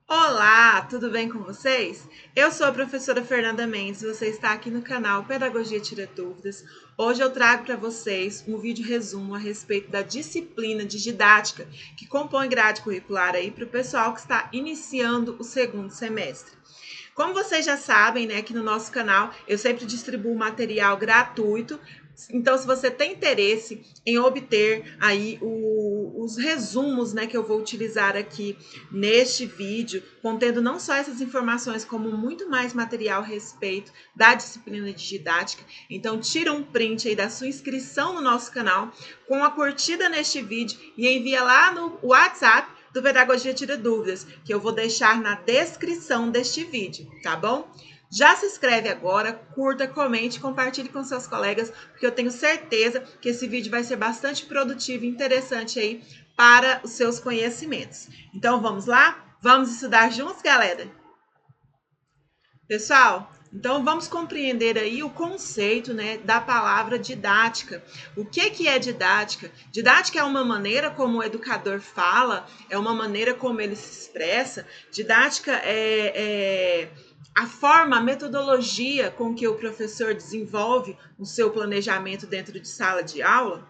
Olá, tudo bem com vocês? Eu sou a professora Fernanda Mendes, você está aqui no canal Pedagogia Tira Dúvidas. Hoje eu trago para vocês um vídeo resumo a respeito da disciplina de didática que compõe grade curricular aí para o pessoal que está iniciando o segundo semestre. Como vocês já sabem, né, aqui no nosso canal eu sempre distribuo material gratuito. Então, se você tem interesse em obter aí os resumos, né, que eu vou utilizar aqui neste vídeo, contendo não só essas informações, como muito mais material a respeito da disciplina de didática, então tira um print aí da sua inscrição no nosso canal, com a curtida neste vídeo e envia lá no WhatsApp do Pedagogia Tira Dúvidas, que eu vou deixar na descrição deste vídeo, tá bom? Já se inscreve agora, curta, comente, compartilhe com seus colegas, porque eu tenho certeza que esse vídeo vai ser bastante produtivo e interessante aí para os seus conhecimentos. Então vamos lá? Vamos estudar juntos, galera? Pessoal, então vamos compreender aí o conceito, né, da palavra didática. O que é didática? Didática é uma maneira como o educador fala, é uma maneira como ele se expressa. Didática é a forma, a metodologia com que o professor desenvolve o seu planejamento dentro de sala de aula.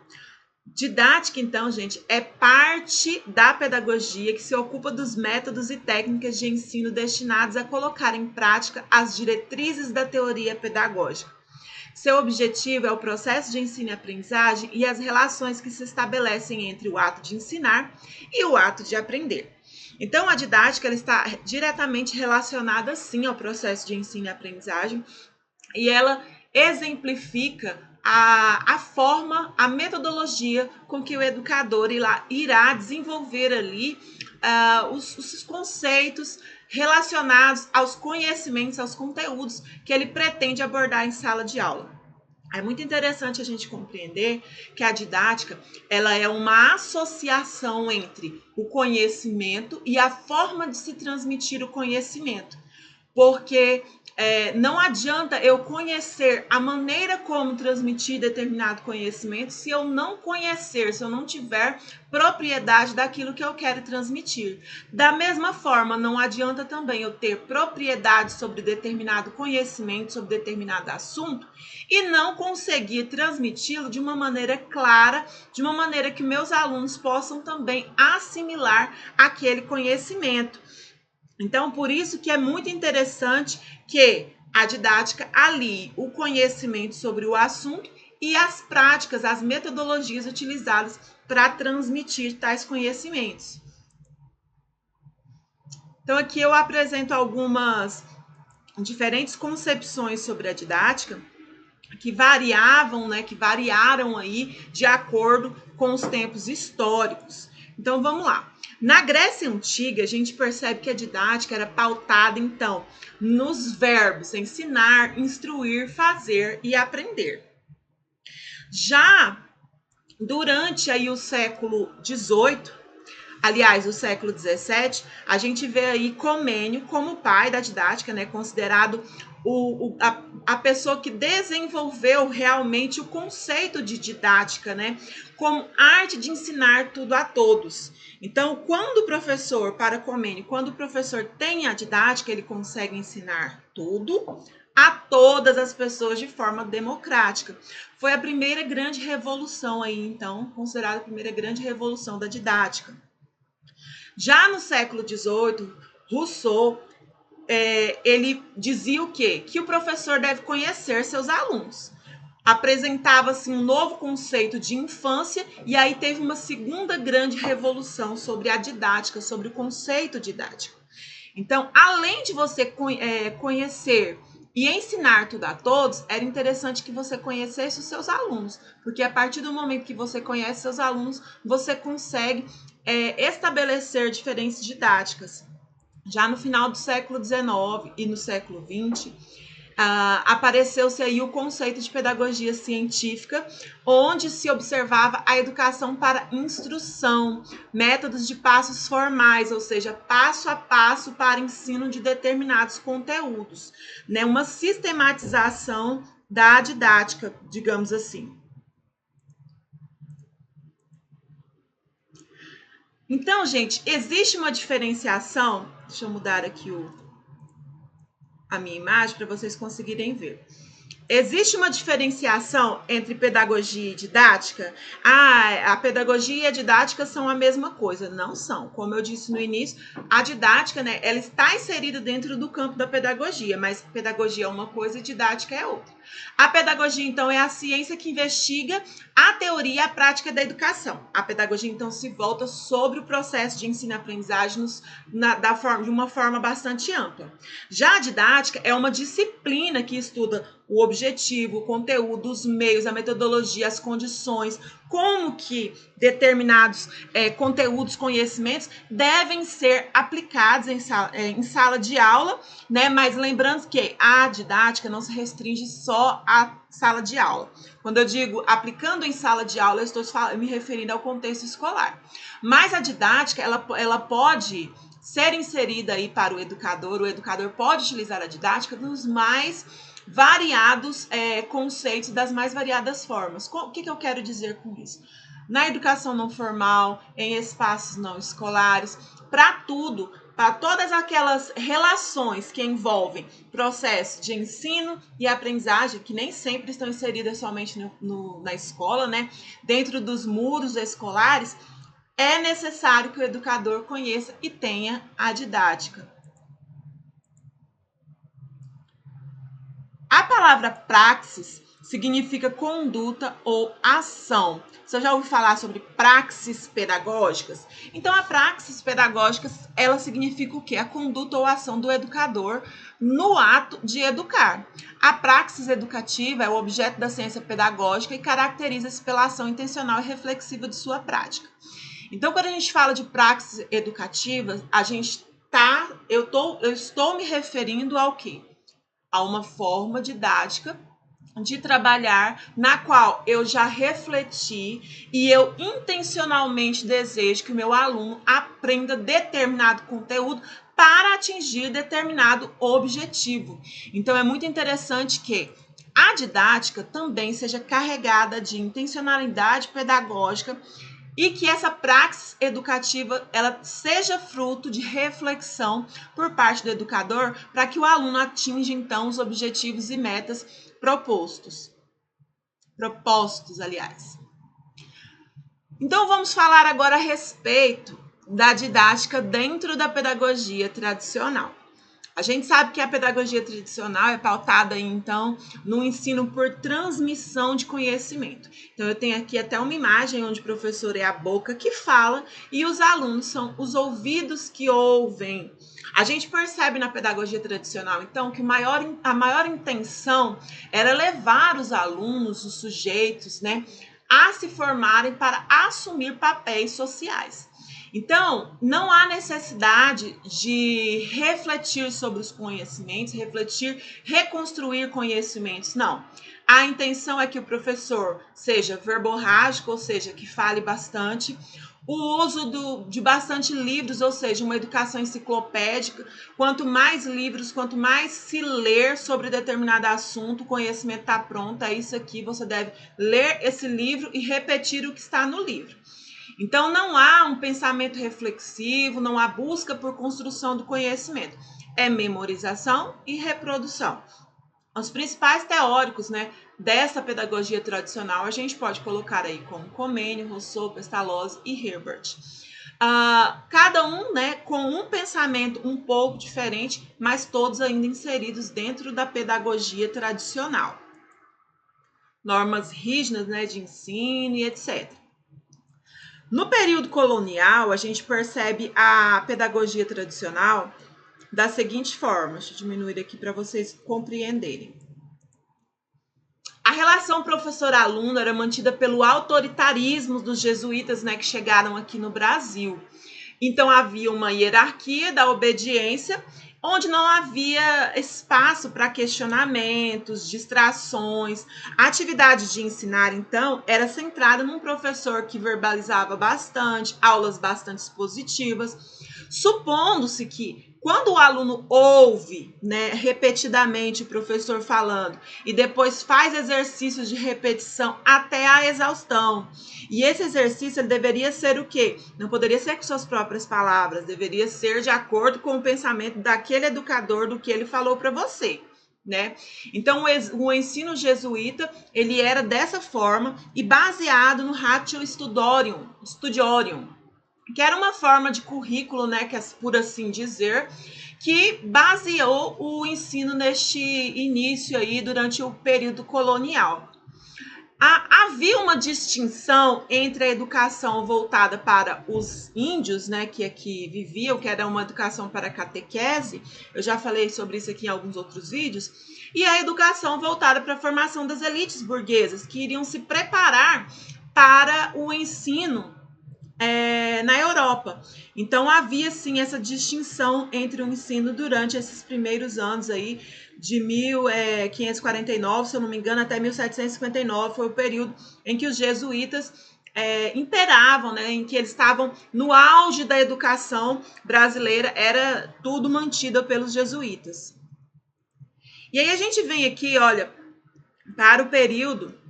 Didática, então, gente, é parte da pedagogia que se ocupa dos métodos e técnicas de ensino destinados a colocar em prática as diretrizes da teoria pedagógica. Seu objetivo é o processo de ensino e aprendizagem e as relações que se estabelecem entre o ato de ensinar e o ato de aprender. Então, a didática ela está diretamente relacionada, sim, ao processo de ensino e aprendizagem, e ela exemplifica a forma, a metodologia com que o educador irá desenvolver ali os conceitos relacionados aos conhecimentos, aos conteúdos que ele pretende abordar em sala de aula. É muito interessante a gente compreender que a didática ela é uma associação entre o conhecimento e a forma de se transmitir o conhecimento. Porque não adianta eu conhecer a maneira como transmitir determinado conhecimento se eu não conhecer, se eu não tiver propriedade daquilo que eu quero transmitir. Da mesma forma, não adianta também eu ter propriedade sobre determinado conhecimento, sobre determinado assunto, e não conseguir transmiti-lo de uma maneira clara, de uma maneira que meus alunos possam também assimilar aquele conhecimento. Então, por isso que é muito interessante que a didática alie o conhecimento sobre o assunto e as práticas, as metodologias utilizadas para transmitir tais conhecimentos. Então, aqui eu apresento algumas diferentes concepções sobre a didática que variavam, né, que variaram aí de acordo com os tempos históricos. Então, vamos lá. Na Grécia Antiga, a gente percebe que a didática era pautada, então, nos verbos ensinar, instruir, fazer e aprender. Já durante aí o século XVIII, aliás, o século XVII, a gente vê aí Comênio como pai da didática, né, considerado a pessoa que desenvolveu realmente o conceito de didática, né, como arte de ensinar tudo a todos. Então, quando o professor, para Comênio, quando o professor tem a didática, ele consegue ensinar tudo a todas as pessoas de forma democrática. Foi a primeira grande revolução aí, então, considerada a primeira grande revolução da didática. Já no século XVIII, Rousseau, ele dizia o quê? Que o professor deve conhecer seus alunos. Apresentava-se um novo conceito de infância e aí teve uma segunda grande revolução sobre a didática, sobre o conceito didático. Então, além de você conhecer e ensinar tudo a todos, era interessante que você conhecesse os seus alunos, porque a partir do momento que você conhece seus alunos, você consegue estabelecer diferentes didáticas. Já no final do século XIX e no século XX, apareceu-se aí o conceito de pedagogia científica, onde se observava a educação para instrução, métodos de passos formais, ou seja, passo a passo para ensino de determinados conteúdos, né? Uma sistematização da didática, digamos assim. Então, gente, existe uma diferenciação. Deixa eu mudar aqui a minha imagem para vocês conseguirem ver. Existe uma diferenciação entre pedagogia e didática? A pedagogia e a didática são a mesma coisa. Não são. Como eu disse no início, a didática, né, ela está inserida dentro do campo da pedagogia, mas pedagogia é uma coisa e didática é outra. A pedagogia, então, é a ciência que investiga a teoria e a prática da educação. A pedagogia, então, se volta sobre o processo de ensino-aprendizagem de uma forma bastante ampla. Já a didática é uma disciplina que estuda o objetivo, o conteúdo, os meios, a metodologia, as condições, como que determinados conteúdos, conhecimentos devem ser aplicados em sala de aula, né? Mas lembrando que a didática não se restringe só à sala de aula. Quando eu digo aplicando em sala de aula, eu estou me referindo ao contexto escolar. Mas a didática, ela pode ser inserida aí para o educador pode utilizar a didática nos mais variados conceitos, das mais variadas formas. O que eu quero dizer com isso? Na educação não formal, em espaços não escolares, para tudo, para todas aquelas relações que envolvem processo de ensino e aprendizagem, que nem sempre estão inseridas somente na escola, né? Dentro dos muros escolares, é necessário que o educador conheça e tenha a didática. A palavra praxis significa conduta ou ação. Você já ouviu falar sobre praxis pedagógicas? Então, a praxis pedagógica, ela significa o quê? A conduta ou ação do educador no ato de educar. A praxis educativa é o objeto da ciência pedagógica e caracteriza-se pela ação intencional e reflexiva de sua prática. Então, quando a gente fala de praxis educativa, eu estou me referindo ao quê? A uma forma didática de trabalhar na qual eu já refleti e eu intencionalmente desejo que o meu aluno aprenda determinado conteúdo para atingir determinado objetivo. Então, é muito interessante que a didática também seja carregada de intencionalidade pedagógica e que essa praxis educativa ela seja fruto de reflexão por parte do educador para que o aluno atinja, então, os objetivos e metas propostos, aliás. Então, vamos falar agora a respeito da didática dentro da pedagogia tradicional. A gente sabe que a pedagogia tradicional é pautada, então, no ensino por transmissão de conhecimento. Então, eu tenho aqui até uma imagem onde o professor é a boca que fala e os alunos são os ouvidos que ouvem. A gente percebe na pedagogia tradicional, então, que a maior intenção era levar os alunos, os sujeitos, né, a se formarem para assumir papéis sociais. Então, não há necessidade de refletir sobre os conhecimentos, reconstruir conhecimentos, não. A intenção é que o professor seja verborrágico, ou seja, que fale bastante, o uso de bastante livros, ou seja, uma educação enciclopédica. Quanto mais livros, quanto mais se ler sobre determinado assunto, o conhecimento está pronto, é isso aqui, você deve ler esse livro e repetir o que está no livro. Então, não há um pensamento reflexivo, não há busca por construção do conhecimento. É memorização e reprodução. Os principais teóricos, né, dessa pedagogia tradicional, a gente pode colocar aí como Comênio, Rousseau, Pestalozzi e Herbert. Cada um, né, com um pensamento um pouco diferente, mas todos ainda inseridos dentro da pedagogia tradicional. Normas rígidas, né, de ensino e etc. No período colonial, a gente percebe a pedagogia tradicional da seguinte forma. Deixa eu diminuir aqui para vocês compreenderem. A relação professor-aluno era mantida pelo autoritarismo dos jesuítas, né, que chegaram aqui no Brasil. Então, havia uma hierarquia da obediência, onde não havia espaço para questionamentos, distrações. A atividade de ensinar, então, era centrada num professor que verbalizava bastante, aulas bastante expositivas, supondo-se que Quando o aluno ouve, né, repetidamente o professor falando e depois faz exercícios de repetição até a exaustão, e esse exercício ele deveria ser o quê? Não poderia ser com suas próprias palavras, deveria ser de acordo com o pensamento daquele educador do que ele falou para você, né? Então o ensino jesuíta ele era dessa forma e baseado no Ratio Studiorum, que era uma forma de currículo, né, que por assim dizer, que baseou o ensino neste início aí durante o período colonial. Havia uma distinção entre a educação voltada para os índios, né, que aqui viviam, que era uma educação para catequese, eu já falei sobre isso aqui em alguns outros vídeos, e a educação voltada para a formação das elites burguesas, que iriam se preparar para o ensino na Europa. Então havia sim essa distinção entre o ensino durante esses primeiros anos aí de 1549, se eu não me engano, até 1759 foi o período em que os jesuítas imperavam, né, em que eles estavam no auge da educação brasileira, era tudo mantido pelos jesuítas. E aí a gente vem aqui, olha, para o período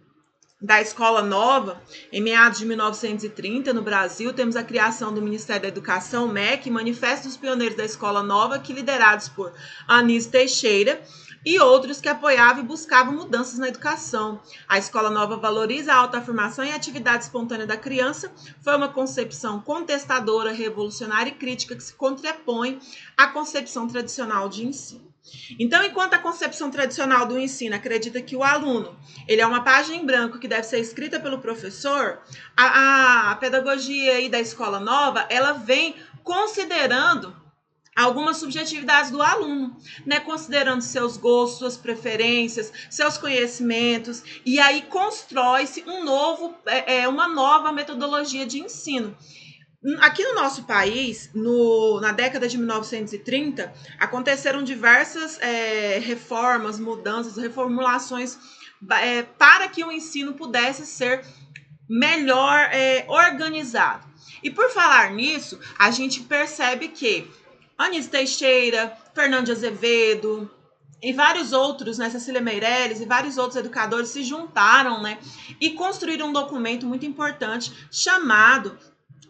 da Escola Nova, em meados de 1930, no Brasil, temos a criação do Ministério da Educação, MEC, Manifesto dos Pioneiros da Escola Nova, que liderados por Anísio Teixeira e outros que apoiavam e buscavam mudanças na educação. A Escola Nova valoriza a autoafirmação e a atividade espontânea da criança. Foi uma concepção contestadora, revolucionária e crítica que se contrapõe à concepção tradicional de ensino. Então, enquanto a concepção tradicional do ensino acredita que o aluno ele é uma página em branco que deve ser escrita pelo professor, a pedagogia aí da Escola Nova, ela vem considerando algumas subjetividades do aluno, né? Considerando seus gostos, suas preferências, seus conhecimentos, e aí constrói-se uma nova metodologia de ensino. Aqui no nosso país, na década de 1930, aconteceram diversas reformas, mudanças, reformulações para que o ensino pudesse ser melhor organizado. E por falar nisso, a gente percebe que Anísio Teixeira, Fernando de Azevedo e vários outros, né, Cecília Meirelles e vários outros educadores se juntaram, né, e construíram um documento muito importante chamado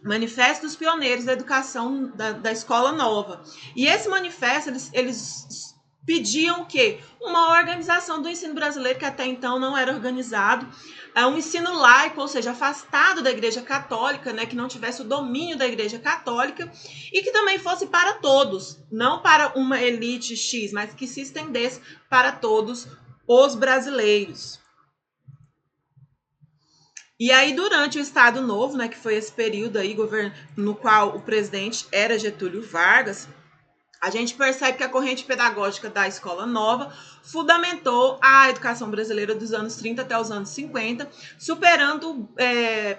Manifesto dos Pioneiros da Educação da Escola Nova. E esse manifesto, eles pediam o quê? Uma organização do ensino brasileiro que até então não era organizado, um ensino laico, ou seja, afastado da Igreja Católica, né, que não tivesse o domínio da Igreja Católica e que também fosse para todos, não para uma elite X, mas que se estendesse para todos os brasileiros. E aí, durante o Estado Novo, né, que foi esse período aí no qual o presidente era Getúlio Vargas, a gente percebe que a corrente pedagógica da Escola Nova fundamentou a educação brasileira dos anos 30 até os anos 50,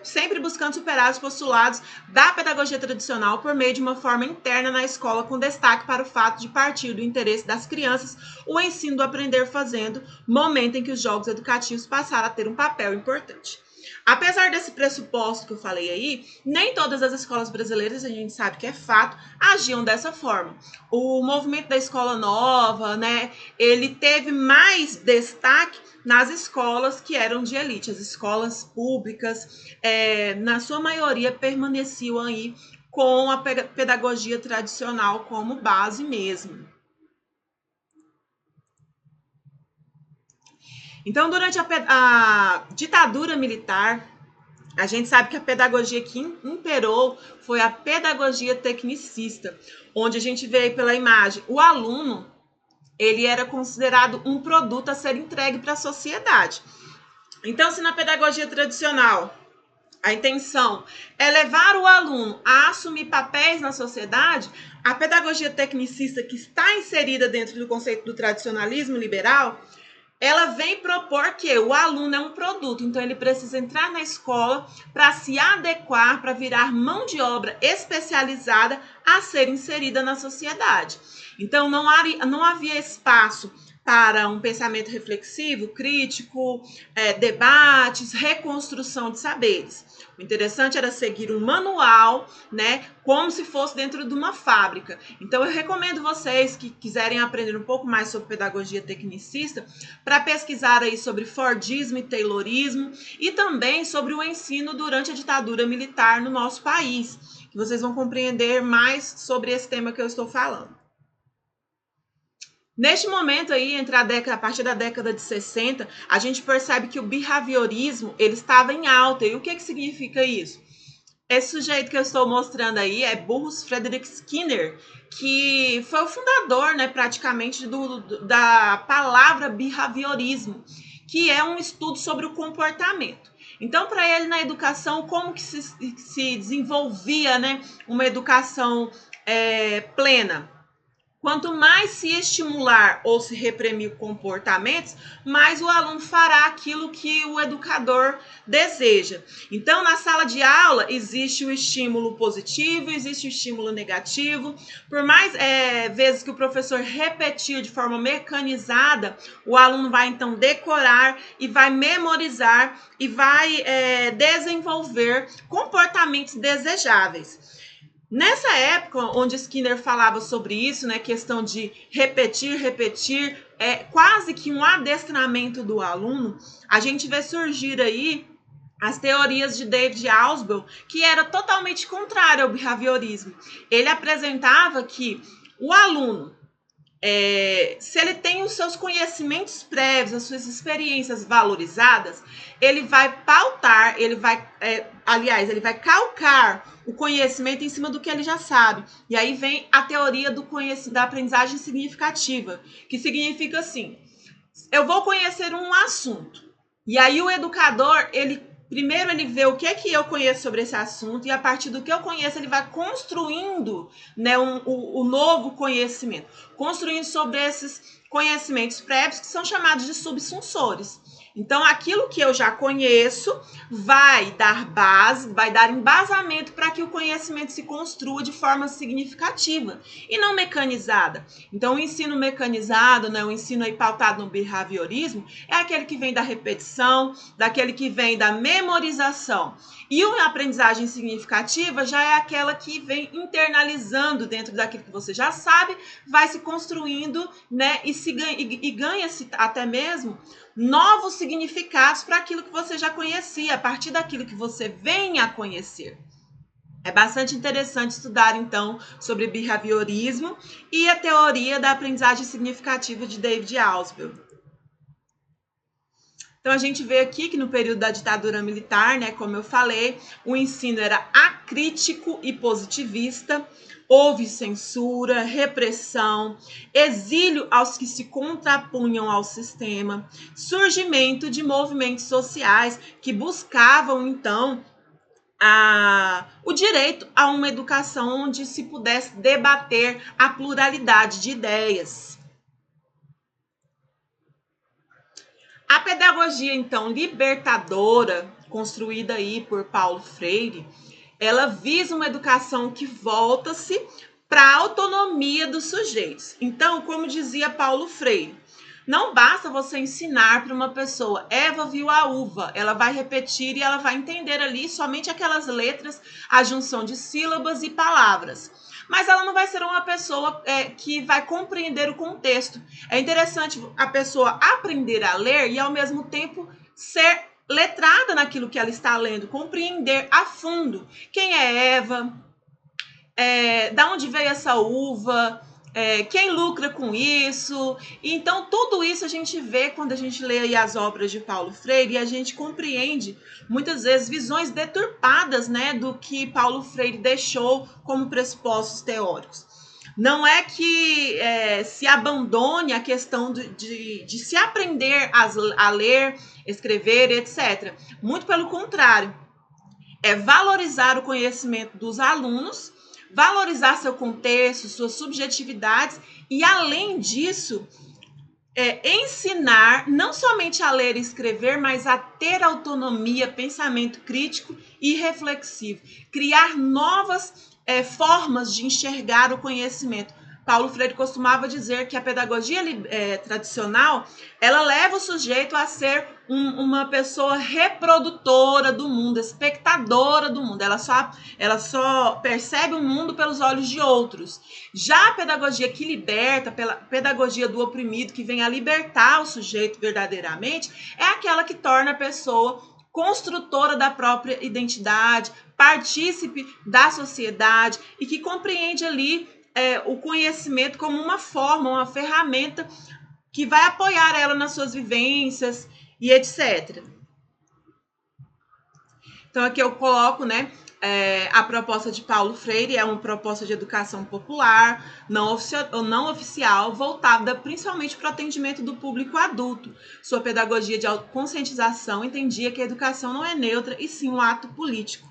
sempre buscando superar os postulados da pedagogia tradicional por meio de uma forma interna na escola, com destaque para o fato de partir do interesse das crianças, o ensino do aprender fazendo, momento em que os jogos educativos passaram a ter um papel importante. Apesar desse pressuposto que eu falei aí, nem todas as escolas brasileiras, a gente sabe que é fato, agiam dessa forma. O movimento da Escola Nova, né, ele teve mais destaque nas escolas que eram de elite. As escolas públicas, na sua maioria, permaneciam aí com a pedagogia tradicional como base mesmo. Então, durante a ditadura militar, a gente sabe que a pedagogia que imperou foi a pedagogia tecnicista, onde a gente vê aí pela imagem, o aluno, ele era considerado um produto a ser entregue para a sociedade. Então, se na pedagogia tradicional a intenção é levar o aluno a assumir papéis na sociedade, a pedagogia tecnicista, que está inserida dentro do conceito do tradicionalismo liberal, ela vem propor que o aluno é um produto, então ele precisa entrar na escola para se adequar, para virar mão de obra especializada a ser inserida na sociedade. Então, não havia espaço para um pensamento reflexivo, crítico, debates, reconstrução de saberes. O interessante era seguir um manual, né, como se fosse dentro de uma fábrica. Então, eu recomendo vocês que quiserem aprender um pouco mais sobre pedagogia tecnicista, para pesquisar aí sobre Fordismo e Taylorismo e também sobre o ensino durante a ditadura militar no nosso país, que vocês vão compreender mais sobre esse tema que eu estou falando. Neste momento aí, a partir da década de 60, a gente percebe que o behaviorismo ele estava em alta. E o que significa isso? Esse sujeito que eu estou mostrando aí é Burrus Frederick Skinner, que foi o fundador, né, praticamente da palavra behaviorismo, que é um estudo sobre o comportamento. Então, para ele, na educação, como que se desenvolvia, né, uma educação plena? Quanto mais se estimular ou se reprimir comportamentos, mais o aluno fará aquilo que o educador deseja. Então, na sala de aula, existe o estímulo positivo, existe o estímulo negativo. Por mais vezes que o professor repetir de forma mecanizada, o aluno vai, então, decorar e vai memorizar e vai desenvolver comportamentos desejáveis. Nessa época, onde Skinner falava sobre isso, né, questão de repetir, quase que um adestramento do aluno, a gente vê surgir aí as teorias de David Ausubel, que era totalmente contrária ao behaviorismo. Ele apresentava que o aluno, se ele tem os seus conhecimentos prévios, as suas experiências valorizadas, ele vai pautar, ele vai calcar o conhecimento em cima do que ele já sabe. E aí vem a teoria da aprendizagem significativa, que significa assim: eu vou conhecer um assunto, e aí o educador, primeiro ele vê o que é que eu conheço sobre esse assunto, e a partir do que eu conheço, ele vai construindo, né, o novo conhecimento, construindo sobre esses conhecimentos prévios que são chamados de subsunsores. Então, aquilo que eu já conheço vai dar base, vai dar embasamento para que o conhecimento se construa de forma significativa e não mecanizada. Então, o ensino mecanizado, né, o ensino aí pautado no behaviorismo, é aquele que vem da repetição, daquele que vem da memorização. E a aprendizagem significativa já é aquela que vem internalizando dentro daquilo que você já sabe, vai se construindo, né, e ganha-se até mesmo novos significados para aquilo que você já conhecia, a partir daquilo que você vem a conhecer. É bastante interessante estudar, então, sobre behaviorismo e a teoria da aprendizagem significativa de David Ausubel. Então, a gente vê aqui que no período da ditadura militar, né, como eu falei, o ensino era acrítico e positivista. Houve censura, repressão, exílio aos que se contrapunham ao sistema, surgimento de movimentos sociais que buscavam, então, o direito a uma educação onde se pudesse debater a pluralidade de ideias. A pedagogia, então, libertadora, construída aí por Paulo Freire, ela visa uma educação que volta-se para a autonomia dos sujeitos. Então, como dizia Paulo Freire, não basta você ensinar para uma pessoa, Eva viu a uva, ela vai repetir e ela vai entender ali somente aquelas letras, a junção de sílabas e palavras. Mas ela não vai ser uma pessoa que vai compreender o contexto. É interessante a pessoa aprender a ler e, ao mesmo tempo, ser letrada naquilo que ela está lendo, compreender a fundo quem é Eva, da onde veio essa uva, quem lucra com isso. Então, tudo isso a gente vê quando a gente lê aí as obras de Paulo Freire, e a gente compreende, muitas vezes, visões deturpadas, né, do que Paulo Freire deixou como pressupostos teóricos. Não é que se abandone a questão de se aprender a ler, escrever, etc. Muito pelo contrário, é valorizar o conhecimento dos alunos, valorizar seu contexto, suas subjetividades e, além disso, ensinar não somente a ler e escrever, mas a ter autonomia, pensamento crítico e reflexivo. Criar novas formas de enxergar o conhecimento Paulo Freire costumava dizer que a pedagogia tradicional, ela leva o sujeito a ser uma pessoa reprodutora do mundo, espectadora do mundo. Ela só percebe o mundo pelos olhos de outros. Já a pedagogia que liberta, pela pedagogia do oprimido, que vem a libertar o sujeito verdadeiramente, é aquela que torna a pessoa construtora da própria identidade, partícipe da sociedade e que compreende ali o conhecimento como uma forma, uma ferramenta que vai apoiar ela nas suas vivências e etc. Então aqui eu coloco, né, a proposta de Paulo Freire é uma proposta de educação popular, não oficial, voltada principalmente para o atendimento do público adulto. Sua pedagogia de conscientização entendia que a educação não é neutra e sim um ato político.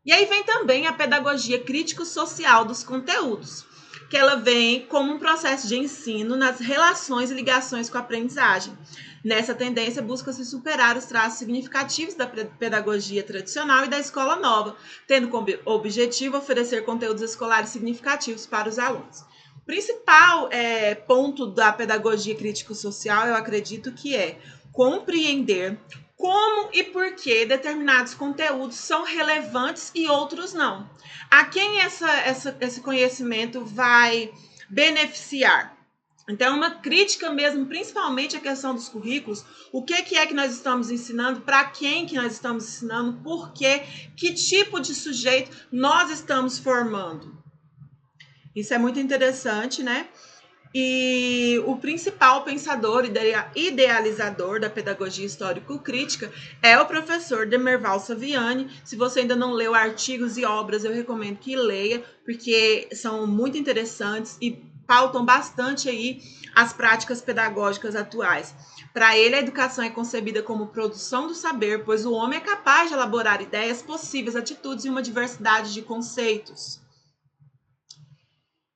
E aí vem também a pedagogia crítico-social dos conteúdos, que ela vem como um processo de ensino nas relações e ligações com a aprendizagem. Nessa tendência, busca-se superar os traços significativos da pedagogia tradicional e da escola nova, tendo como objetivo oferecer conteúdos escolares significativos para os alunos. O principal ponto da pedagogia crítico-social, eu acredito que é compreender como e por que determinados conteúdos são relevantes e outros não. A quem esse conhecimento vai beneficiar? Então, é uma crítica mesmo, principalmente a questão dos currículos. O que é que nós estamos ensinando? Para quem que nós estamos ensinando? Por quê? Que tipo de sujeito nós estamos formando? Isso é muito interessante, né? E o principal pensador e idealizador da pedagogia histórico-crítica é o professor Demerval Saviani. Se você ainda não leu artigos e obras, eu recomendo que leia, porque são muito interessantes e pautam bastante aí as práticas pedagógicas atuais. Para ele, a educação é concebida como produção do saber, pois o homem é capaz de elaborar ideias possíveis, atitudes e uma diversidade de conceitos.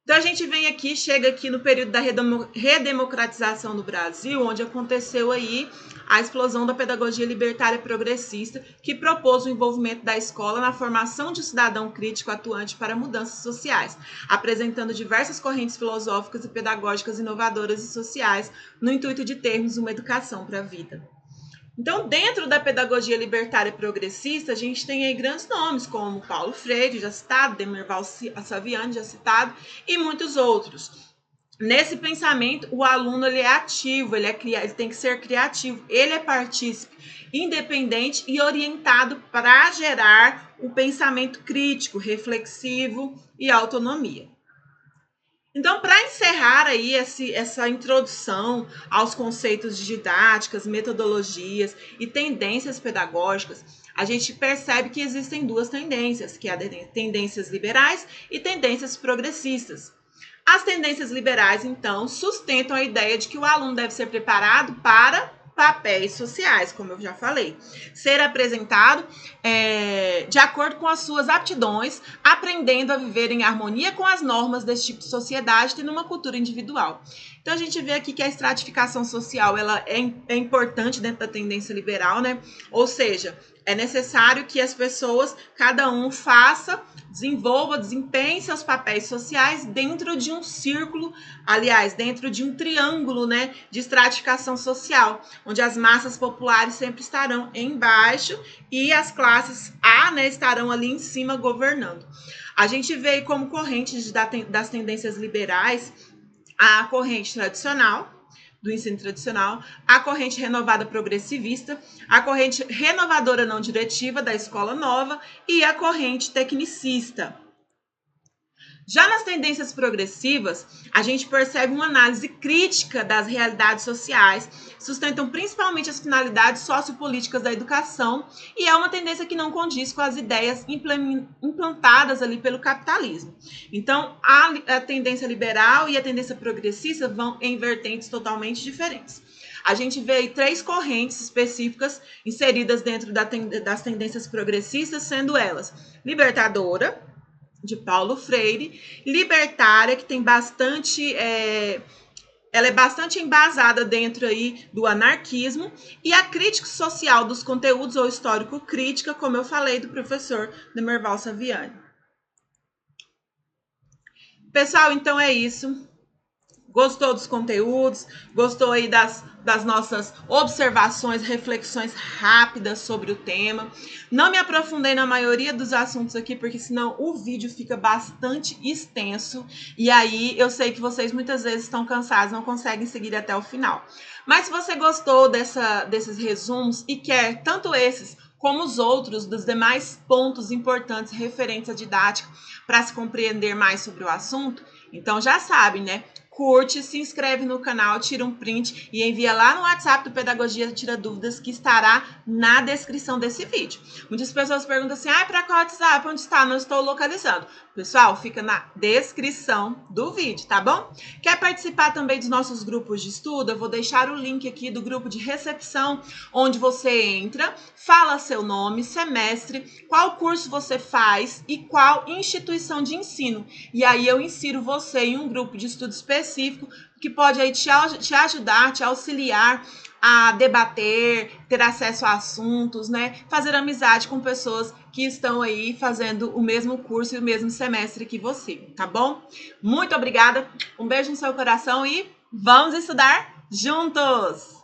Então a gente chega aqui no período da redemocratização do Brasil, onde aconteceu aí a explosão da pedagogia libertária progressista, que propôs o envolvimento da escola na formação de um cidadão crítico atuante para mudanças sociais, apresentando diversas correntes filosóficas e pedagógicas inovadoras e sociais, no intuito de termos uma educação para a vida. Então, dentro da pedagogia libertária progressista, a gente tem aí grandes nomes, como Paulo Freire, já citado, Demerval Saviani, já citado, e muitos outros. Nesse pensamento, o aluno ele é ativo, ele tem que ser criativo, ele é partícipe, independente e orientado para gerar o pensamento crítico, reflexivo e autonomia. Então, para encerrar aí essa introdução aos conceitos de didáticas, metodologias e tendências pedagógicas, a gente percebe que existem duas tendências, que é tendências liberais e tendências progressistas. As tendências liberais, então, sustentam a ideia de que o aluno deve ser preparado para papéis sociais, como eu já falei, ser apresentado de acordo com as suas aptidões, aprendendo a viver em harmonia com as normas desse tipo de sociedade, tendo uma cultura individual. Então a gente vê aqui que a estratificação social ela é importante dentro da tendência liberal, né? Ou seja, é necessário que as pessoas, cada um desenvolva, desempenhe seus papéis sociais dentro de um círculo, aliás, dentro de um triângulo, né, de estratificação social, onde as massas populares sempre estarão embaixo e as classes A, né, estarão ali em cima governando. A gente vê como correntes das tendências liberais a corrente tradicional, do ensino tradicional, a corrente renovada progressivista, a corrente renovadora não diretiva da escola nova e a corrente tecnicista. Já nas tendências progressivas, a gente percebe uma análise crítica das realidades sociais, sustentam principalmente as finalidades sociopolíticas da educação e é uma tendência que não condiz com as ideias implantadas ali pelo capitalismo. Então, a tendência liberal e a tendência progressista vão em vertentes totalmente diferentes. A gente vê aí 3 correntes específicas inseridas dentro das tendências progressistas, sendo elas libertadora, de Paulo Freire, libertária, que tem bastante, ela é bastante embasada dentro aí do anarquismo, e a crítica social dos conteúdos ou histórico-crítica, como eu falei, do professor Demerval Saviani. Pessoal, então é isso. Gostou dos conteúdos? Gostou aí das nossas observações, reflexões rápidas sobre o tema? Não me aprofundei na maioria dos assuntos aqui, porque senão o vídeo fica bastante extenso. E aí eu sei que vocês muitas vezes estão cansados, não conseguem seguir até o final. Mas se você gostou desses resumos e quer tanto esses como os outros dos demais pontos importantes referentes à didática para se compreender mais sobre o assunto, então já sabe, né? Curte, se inscreve no canal, tira um print e envia lá no WhatsApp do Pedagogia Tira Dúvidas, que estará na descrição desse vídeo. Muitas pessoas perguntam assim, para qual WhatsApp? Onde está? Não estou localizando. Pessoal, fica na descrição do vídeo, tá bom? Quer participar também dos nossos grupos de estudo? Eu vou deixar o link aqui do grupo de recepção, onde você entra, fala seu nome, semestre, qual curso você faz e qual instituição de ensino. E aí eu insiro você em um grupo de estudo específico que pode aí te ajudar, te auxiliar a debater, ter acesso a assuntos, né? Fazer amizade com pessoas que estão aí fazendo o mesmo curso e o mesmo semestre que você, tá bom? Muito obrigada, um beijo no seu coração e vamos estudar juntos!